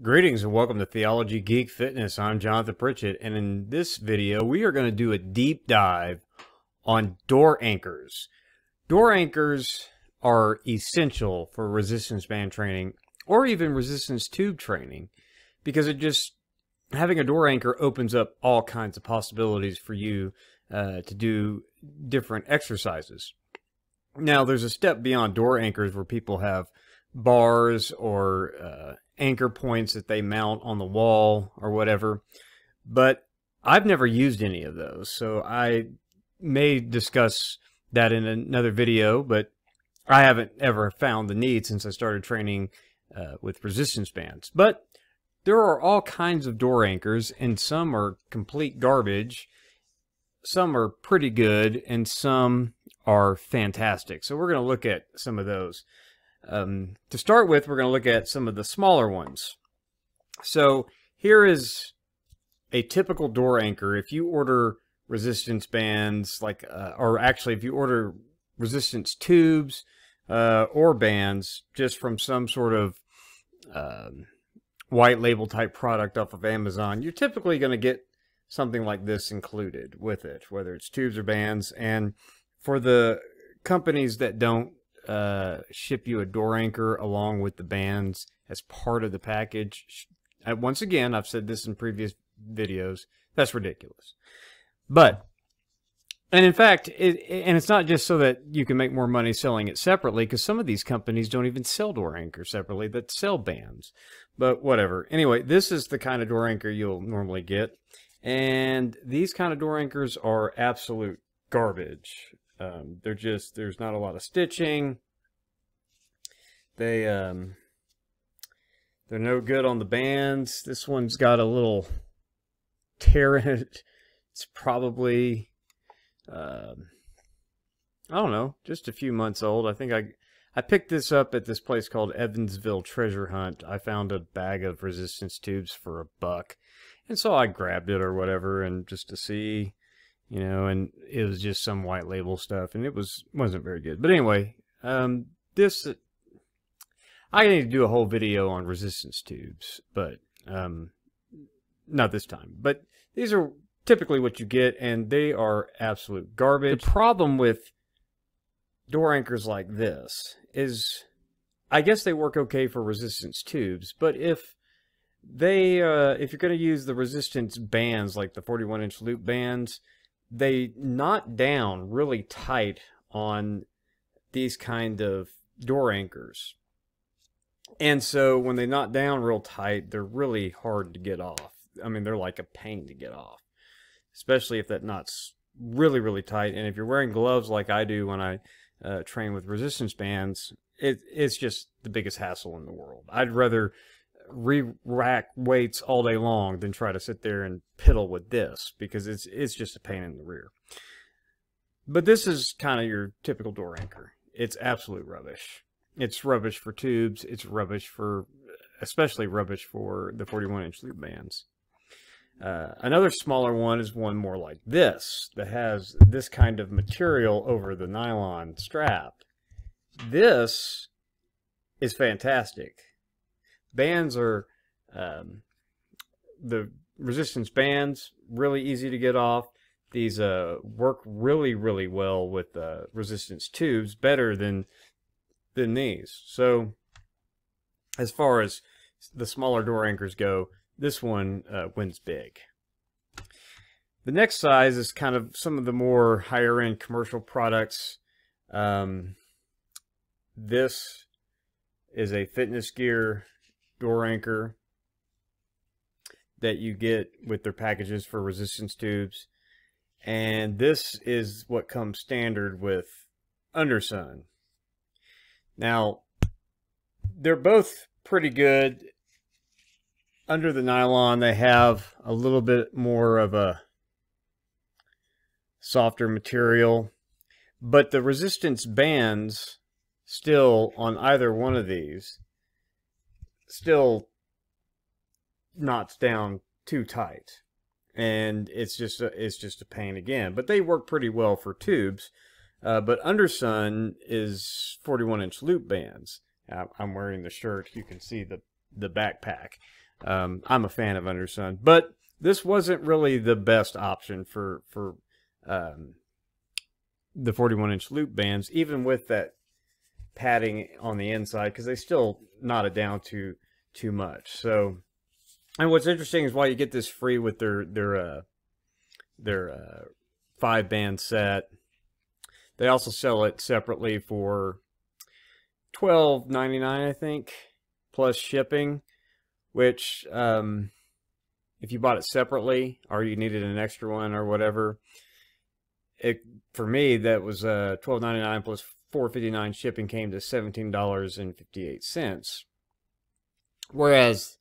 Greetings and welcome to Theology, Geek, Fitness. I'm Jonathan Pritchett, and in this video we are going to do a deep dive on door anchors. Door anchors are essential for resistance band training or even resistance tube training because having a door anchor opens up all kinds of possibilities for you to do different exercises. Now there's a step beyond door anchors where people have bars or anchor points that they mount on the wall or whatever, but I've never used any of those, so I may discuss that in another video, but I haven't ever found the need since I started training with resistance bands. But there are all kinds of door anchors, and some are complete garbage, some are pretty good, and some are fantastic. So we're going to look at some of those. To start with, we're going to look at some of the smaller ones. So here is a typical door anchor. If you order resistance bands, or actually if you order resistance tubes or bands just from some sort of white label type product off of Amazon, you're typically going to get something like this included with it, whether it's tubes or bands. And for the companies that don't ship you a door anchor along with the bands as part of the package, once again, I've said this in previous videos, that's ridiculous. And in fact, it's not just so that you can make more money selling it separately, because some of these companies don't even sell door anchors separately, that sell bands. But whatever. Anyway, this is the kind of door anchor you'll normally get, and these kind of door anchors are absolute garbage. There's not a lot of stitching. They're no good on the bands. This one's got a little tear in it. It's probably, I don't know, just a few months old. I think I picked this up at this place called Evansville Treasure Hunt. I found a bag of resistance tubes for $1, and so I grabbed it or whatever, and just to see. You know, and it was just some white label stuff, and it wasn't very good. But anyway, I need to do a whole video on resistance tubes, but not this time. But these are typically what you get, and they are absolute garbage. The problem with door anchors like this is, I guess they work okay for resistance tubes, but if you're going to use the resistance bands, like the 41-inch loop bands, they knot down really tight on these kind of door anchors. And so when they knot down real tight, they're really hard to get off. I mean, they're like a pain to get off, especially if that knot's really, really tight. And if you're wearing gloves like I do when I train with resistance bands, it's just the biggest hassle in the world. I'd rather re-rack weights all day long than try to sit there and piddle with this, because it's just a pain in the rear. But this is kind of your typical door anchor. It's absolute rubbish. It's rubbish for tubes. It's especially rubbish for the 41-inch loop bands. Another smaller one is one more like this, that has this kind of material over the nylon strap. This is fantastic. Bands are, the resistance bands, really easy to get off. These work really, really well with resistance tubes, better than these. So as far as the smaller door anchors go, this one wins big. The next size is kind of some of the more higher end commercial products. This is a fitness gear door anchor that you get with their packages for resistance tubes, and this is what comes standard with Undersun. Now, they're both pretty good. Under the nylon, they have a little bit more of a softer material, but the resistance bands still on either one of these still knots down too tight, and it's just a pain again. But they work pretty well for tubes. But Undersun is 41-inch loop bands. I'm wearing the shirt. You can see the the backpack. I'm a fan of Undersun, but this wasn't really the best option for the 41-inch loop bands, even with that padding on the inside, because they still knot it down too much. So, and what's interesting is why you get this free with their 5-band set. They also sell it separately for $12.99, I think, plus shipping. Which, if you bought it separately, or you needed an extra one or whatever, for me that was $12.99 plus $4.59 shipping came to $17.58. Whereas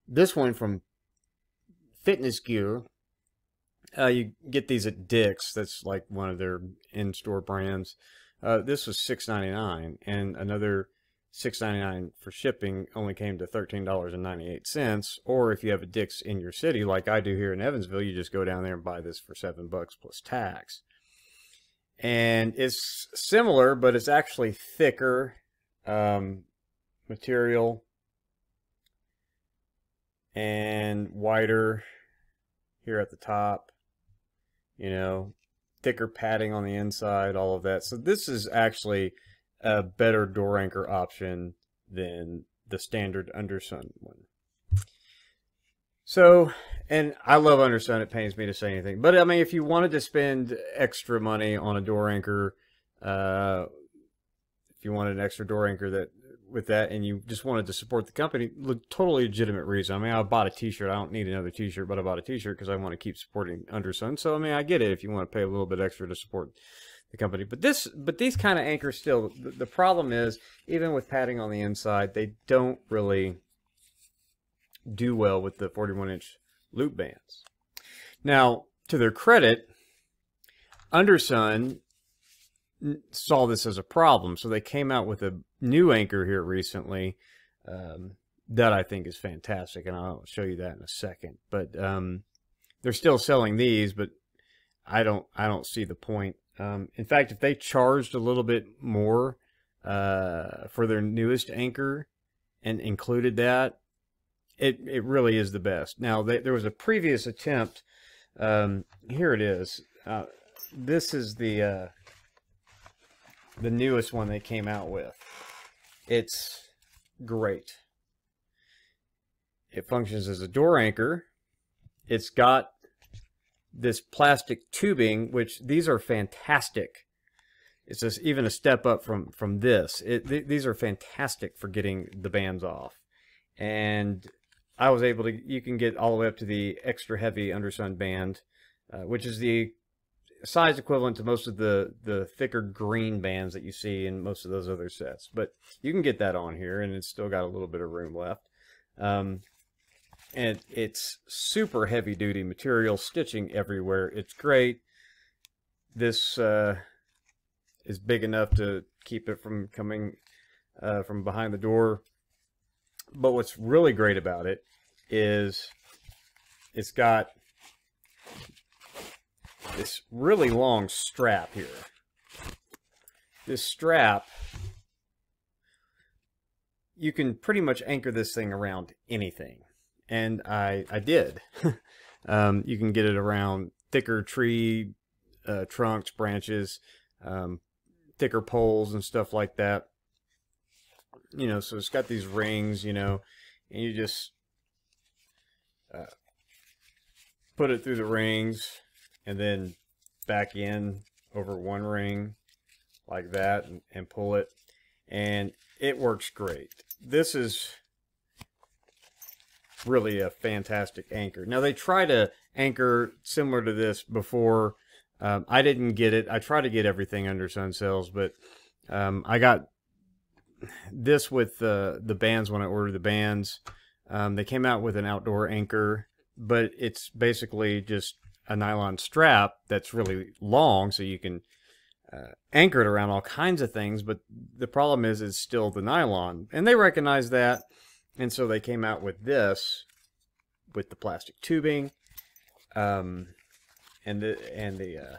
this one from Fitness Gear, you get these at Dick's. That's like one of their in-store brands. This was $6.99, and another $6.99 for shipping only came to $13.98. Or if you have a Dick's in your city, like I do here in Evansville, you just go down there and buy this for $7 plus tax. And it's similar, but it's actually thicker material and wider here at the top. You know, thicker padding on the inside, all of that. So this is actually a better door anchor option than the standard Undersun one. So, and I love Undersun, it pains me to say anything. But I mean, if you wanted to spend extra money on a door anchor, if you wanted an extra door anchor with that, and you just wanted to support the company, totally legitimate reason. I mean, I bought a t-shirt. I don't need another t-shirt, but I bought a t-shirt because I want to keep supporting Undersun. So, I mean, I get it if you want to pay a little bit extra to support the company. But these kind of anchors still, the problem is, even with padding on the inside, they don't really do well with the 41-inch loop bands. Now, to their credit, Undersun saw this as a problem, so they came out with a new anchor here recently that I think is fantastic, and I'll show you that in a second. But they're still selling these, but I don't see the point. In fact, if they charged a little bit more for their newest anchor and included that, it really is the best. Now, there was a previous attempt. Here it is. This is the newest one they came out with. It's great. It functions as a door anchor. It's got this plastic tubing, which these are fantastic. It's just even a step up from this. These are fantastic for getting the bands off. And I was able to, you can get all the way up to the extra heavy Undersun band, which is the size equivalent to most of the thicker green bands that you see in most of those other sets. But you can get that on here, and it's still got a little bit of room left. And it's super heavy duty material, stitching everywhere. It's great. This is big enough to keep it from coming from behind the door. But what's really great about it is it's got this really long strap here. This strap, you can pretty much anchor this thing around anything. And I did. You can get it around thicker tree trunks, branches, thicker poles and stuff like that. You know, so it's got these rings, you know, and you just put it through the rings and then back in over one ring like that and pull it, and it works great. This is really a fantastic anchor. Now, they try to anchor similar to this before. I didn't get it. I try to get everything Undersun sells, but I got this with the bands when I ordered the bands. They came out with an outdoor anchor, but it's basically just a nylon strap that's really long, so you can anchor it around all kinds of things. But the problem is it's still the nylon, and they recognize that, and so they came out with this with the plastic tubing, and the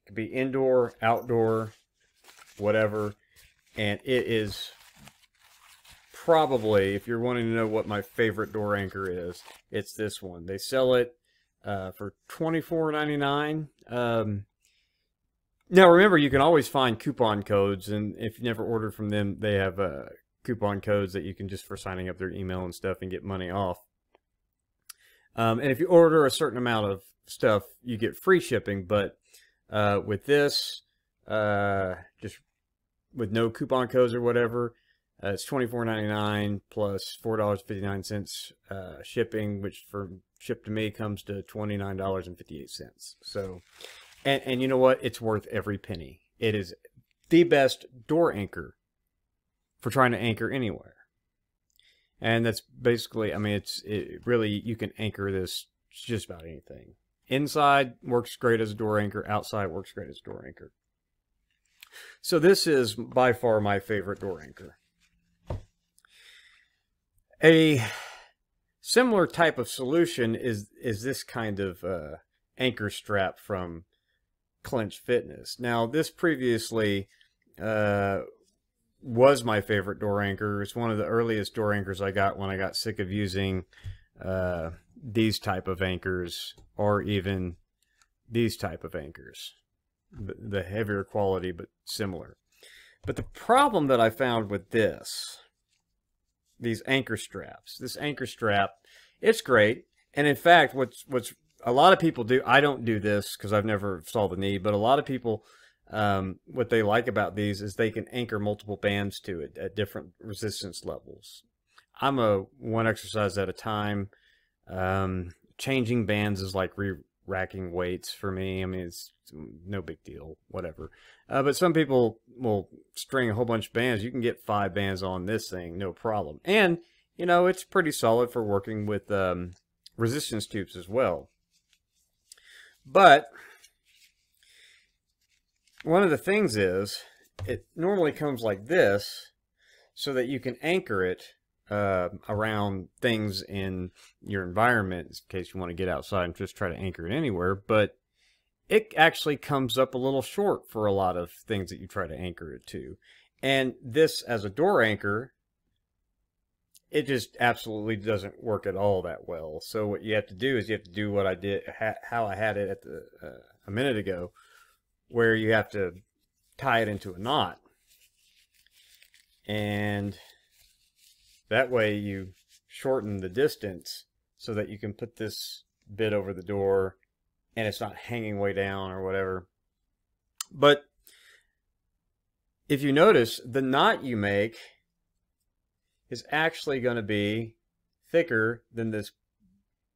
could be indoor, outdoor, whatever. And it is probably, if you're wanting to know what my favorite door anchor is, it's this one. They sell it for $24.99. Now remember, you can always find coupon codes, and if you never ordered from them, they have coupon codes that you can just for signing up their email and stuff and get money off. And if you order a certain amount of stuff, you get free shipping. But with this, just with no coupon codes or whatever, it's $24.99 plus $4.59 shipping, which for shipped to me comes to $29.58. So, and you know what? It's worth every penny. It is the best door anchor for trying to anchor anywhere. And that's basically, I mean, it really, you can anchor this just about anything. Inside works great as a door anchor. Outside works great as a door anchor. So this is by far my favorite door anchor. A similar type of solution is this kind of anchor strap from Clinch Fitness. Now, this previously was my favorite door anchor. It's one of the earliest door anchors I got when I got sick of using these type of anchors, or even these type of anchors. The heavier quality, but similar. But the problem that I found with these anchor straps, this anchor strap, it's great. And in fact, what's a lot of people do, I don't do this because I've never saw the need, but a lot of people, what they like about these is they can anchor multiple bands to it at different resistance levels. I'm a one exercise at a time. Changing bands is like racking weights for me. I mean, it's no big deal, whatever. But some people will string a whole bunch of bands. You can get 5 bands on this thing, no problem. And, you know, it's pretty solid for working with resistance tubes as well. But one of the things is, it normally comes like this so that you can anchor it around things in your environment in case you want to get outside and just try to anchor it anywhere. But it actually comes up a little short for a lot of things that you try to anchor it to. And this as a door anchor, it just absolutely doesn't work at all that well. So what you have to do is you have to do what I did, how I had it at a minute ago, where you have to tie it into a knot. And that way you shorten the distance so that you can put this bit over the door and it's not hanging way down or whatever. But if you notice, the knot you make is actually going to be thicker than this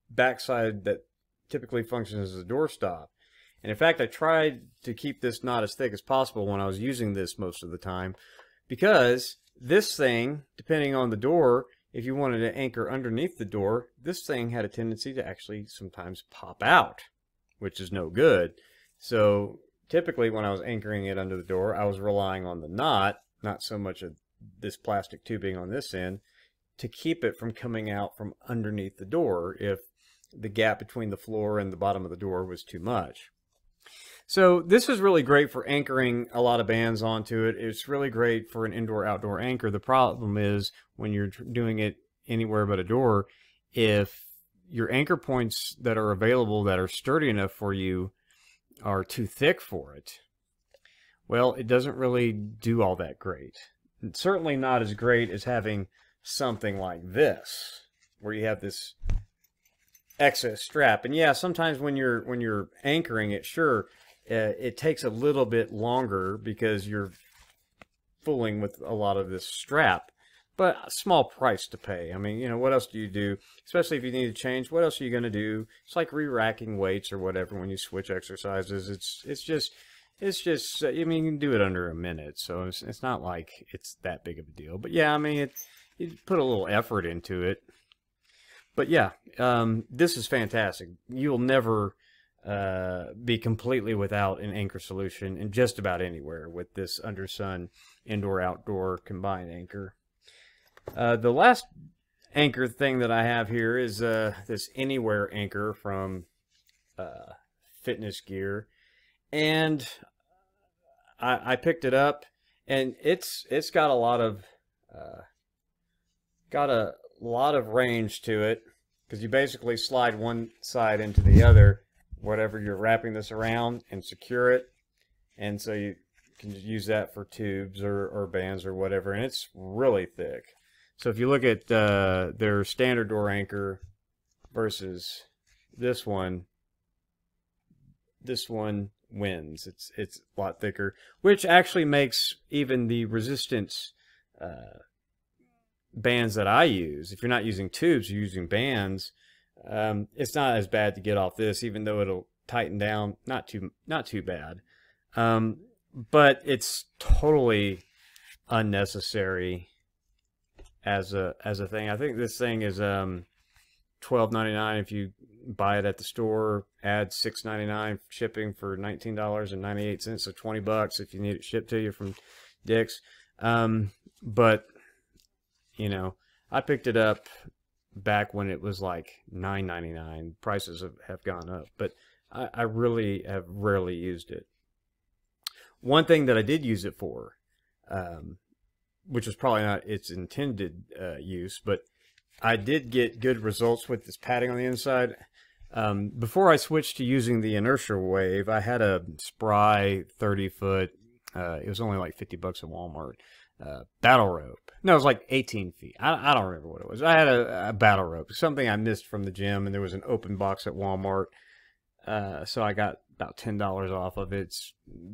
backside that typically functions as a doorstop. And in fact, I tried to keep this knot as thick as possible when I was using this most of the time, because this thing, depending on the door, if you wanted to anchor underneath the door, this thing had a tendency to actually sometimes pop out, which is no good. So typically when I was anchoring it under the door, I was relying on the knot, not so much of this plastic tubing on this end, to keep it from coming out from underneath the door if the gap between the floor and the bottom of the door was too much. So this is really great for anchoring a lot of bands onto it. It's really great for an indoor-outdoor anchor. The problem is when you're doing it anywhere but a door, if your anchor points that are available that are sturdy enough for you are too thick for it, well, it doesn't really do all that great. It's certainly not as great as having something like this, where you have this excess strap. And yeah, sometimes when you're anchoring it, sure, it takes a little bit longer because you're fooling with a lot of this strap, but a small price to pay. I mean, you know, what else do you do? Especially if you need to change, what else are you going to do? It's like re-racking weights or whatever when you switch exercises. It's just, I mean, you can do it under a minute, so it's not like it's that big of a deal. But yeah, I mean, you put a little effort into it. But yeah, this is fantastic. You'll never be completely without an anchor solution in just about anywhere with this Undersun indoor-outdoor combined anchor. The last anchor thing that I have here is this Anywhere anchor from Fitness Gear, and I picked it up, and it's got a lot of got a lot of range to it because you basically slide one side into the other, whatever you're wrapping this around, and secure it. And so you can just use that for tubes or bands or whatever, and it's really thick. So if you look at their standard door anchor versus this one wins. It's a lot thicker, which actually makes even the resistance bands that I use, if you're not using tubes, you're using bands, it's not as bad to get off this, even though it'll tighten down. Not too bad. But it's totally unnecessary as a thing. I think this thing is $12.99 if you buy it at the store. Add $6.99 shipping for $19.98, so $20 if you need it shipped to you from Dick's. But you know, I picked it up back when it was like $9.99. Prices have gone up, but I really have rarely used it. One thing that I did use it for, which was probably not its intended use, but I did get good results with this padding on the inside. Before I switched to using the inertia wave, I had a Spry 30-foot, it was only like $50 at Walmart, battle rope. No, it was like 18 feet. I don't remember what it was. I had a battle rope, something I missed from the gym, and there was an open box at Walmart. So I got about $10 off of it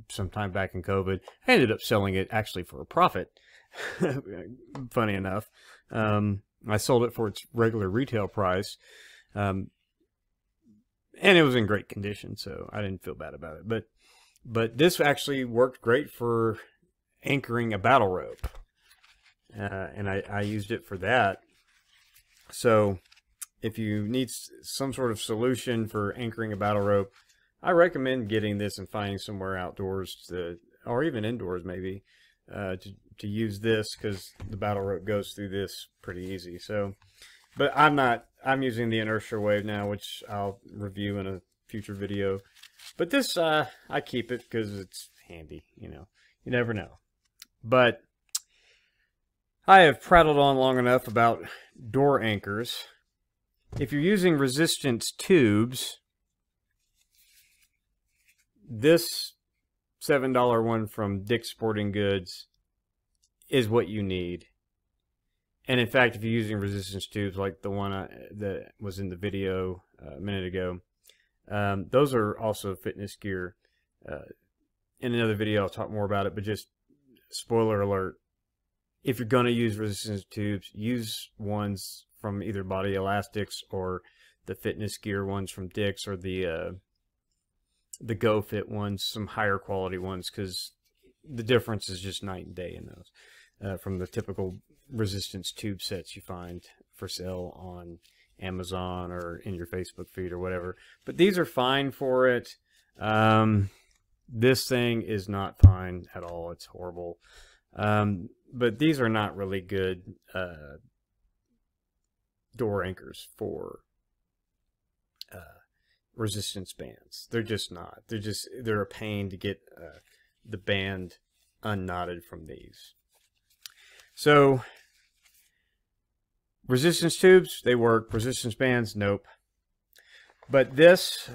sometime back in COVID. I ended up selling it actually for a profit. Funny enough. I sold it for its regular retail price. And it was in great condition, so I didn't feel bad about it. But this actually worked great for anchoring a battle rope. And I used it for that. So if you need some sort of solution for anchoring a battle rope, I recommend getting this and finding somewhere outdoors or even indoors maybe, to use this, because the battle rope goes through this pretty easy. So, but I'm using the inertia wave now, which I'll review in a future video. But this, I keep it because it's handy, you know. You never know. But I have prattled on long enough about door anchors. If you're using resistance tubes, this $7 one from Dick's Sporting Goods is what you need. And in fact, if you're using resistance tubes like the one that was in the video a minute ago, those are also fitness gear. In another video, I'll talk more about it, but just spoiler alert, if you're going to use resistance tubes, use ones from either Body Elastics or the fitness gear ones from Dick's, or the Go Fit ones, some higher quality ones, because the difference is just night and day in those from the typical resistance tube sets you find for sale on Amazon or in your Facebook feed or whatever. But these are fine for it. This thing is not fine at all. It's horrible. But these are not really good door anchors for resistance bands. They're just not. They're a pain to get the band unknotted from these. So resistance tubes, they work. Resistance bands, nope. But this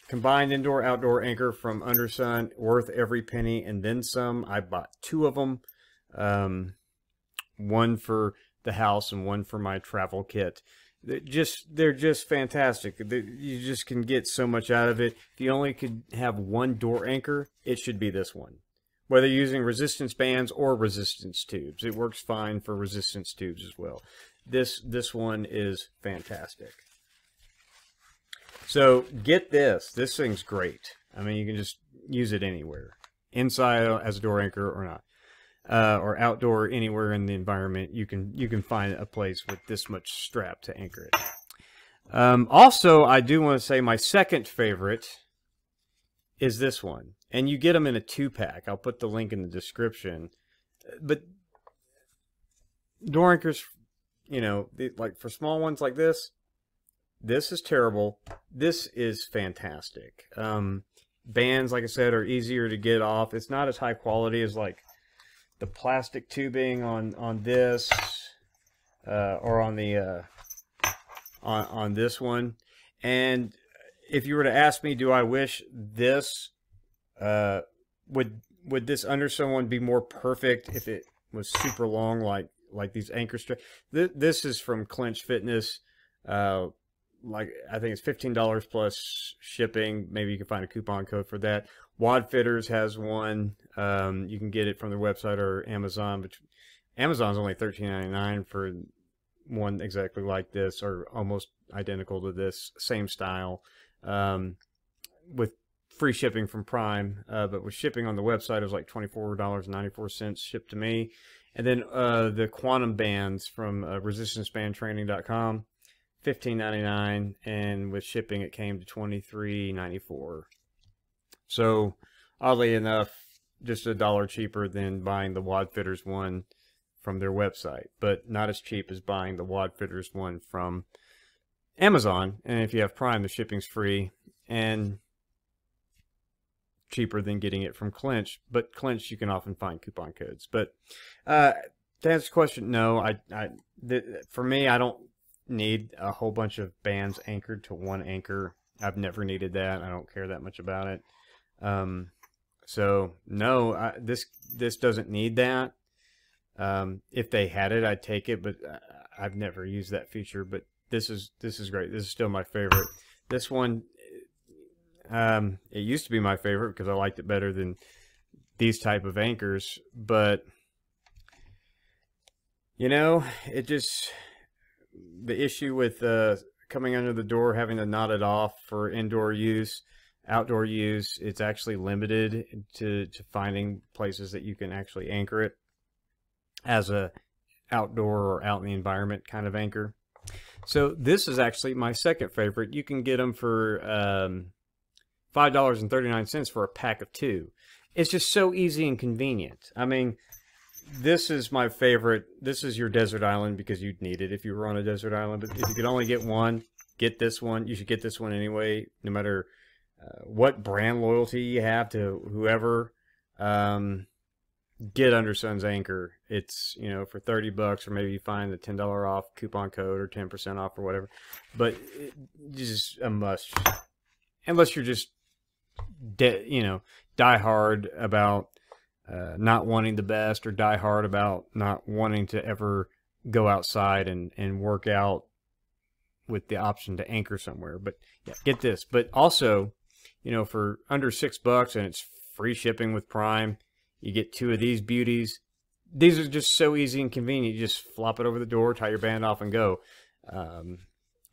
combined indoor-outdoor anchor from Undersun, worth every penny and then some. I bought 2 of them. One for the house and one for my travel kit. They're just fantastic. You just can get so much out of it. If you only could have one door anchor, it should be this one. Whether you're using resistance bands or resistance tubes, it works fine for resistance tubes as well. This one is fantastic. So get this. This thing's great. I mean, you can just use it anywhere, inside as a door anchor or not. Or outdoor, anywhere in the environment, you can find a place with this much strap to anchor it. Also, I do want to say my second favorite is this one, and you get them in a 2-pack. I'll put the link in the description. But door anchors, you know, like for small ones like this is terrible. This is fantastic. Bands, like I said, are easier to get off. It's not as high quality as like the plastic tubing on this. or on the on this one. And if you were to ask me, do I wish this would this Undersun one be more perfect if it was super long like these anchor straps? This is from Clinch Fitness. Like I think it's $15 plus shipping. Maybe you can find a coupon code for that. Wad Fitters has one. You can get it from their website or Amazon, but Amazon's only $13.99 for one exactly like this, or almost identical to this, same style, with free shipping from Prime. But with shipping on the website, it was like $24.94 shipped to me. And then the Quantum Bands from resistancebandtraining.com. $15.99, and with shipping it came to $23.94. So oddly enough, just $1 cheaper than buying the Wad Fitters one from their website, but not as cheap as buying the Wad Fitters one from Amazon. And if you have Prime, the shipping's free and cheaper than getting it from Clinch. But Clinch, you can often find coupon codes. But to answer the question, no. For me, I don't need a whole bunch of bands anchored to one anchor. I've never needed that. I don't care that much about it. So no, this doesn't need that. If they had it, I'd take it, but I've never used that feature. But this is great. This is still my favorite. This one, it used to be my favorite because I liked it better than these type of anchors. But you know, it just, the issue with coming under the door, having to knot it off for indoor use, outdoor use, it's actually limited to finding places that you can actually anchor it as a outdoor or out in the environment kind of anchor. So this is actually my second favorite. You can get them for $5.39 for a pack of 2. It's just so easy and convenient. I mean, this is my favorite. This is your desert island because you'd need it if you were on a desert island. But if you could only get one, get this one. You should get this one anyway, no matter what brand loyalty you have to whoever. Get Undersun's anchor. It's, you know, for $30, or maybe you find the $10 off coupon code or 10% off or whatever. But it's just a must, unless you're just die hard about not wanting the best, or die hard about not wanting to ever go outside and work out with the option to anchor somewhere. But yeah, get this. But also, you know, for under $6, and it's free shipping with Prime, you get 2 of these beauties. These are just so easy and convenient. You just flop it over the door, tie your band off, and go.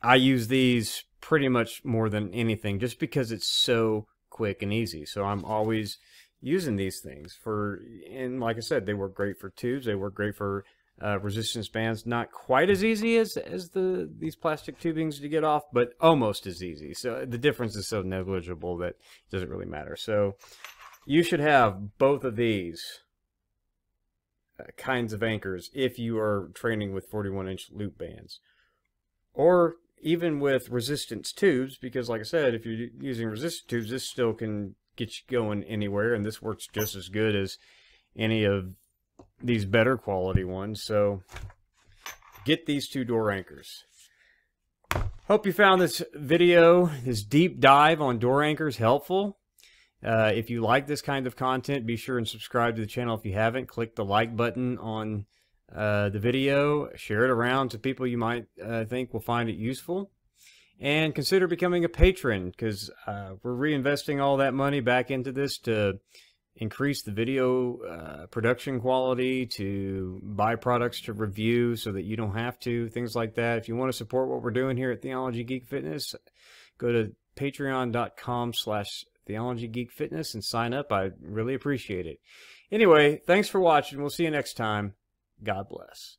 I use these pretty much more than anything just because it's so quick and easy. So I'm always using these things and like I said, they work great for tubes. They work great for resistance bands. Not quite as easy as these plastic tubings to get off, but almost as easy. So the difference is so negligible that it doesn't really matter. So you should have both of these kinds of anchors if you are training with 41-inch loop bands, or even with resistance tubes, because like I said, if you're using resistance tubes, this still can get you going anywhere, and this works just as good as any of these better quality ones. So get these 2 door anchors. Hope you found this video, this deep dive on door anchors, helpful. If you like this kind of content, be sure and subscribe to the channel if you haven't. Click the like button on the video. Share it around to people you might think will find it useful. And consider becoming a patron, because we're reinvesting all that money back into this to increase the video production quality, to buy products to review so that you don't have to, things like that. If you want to support what we're doing here at Theology Geek Fitness, go to patreon.com/Theology Geek Fitness and sign up. I really appreciate it. Anyway, thanks for watching. We'll see you next time. God bless.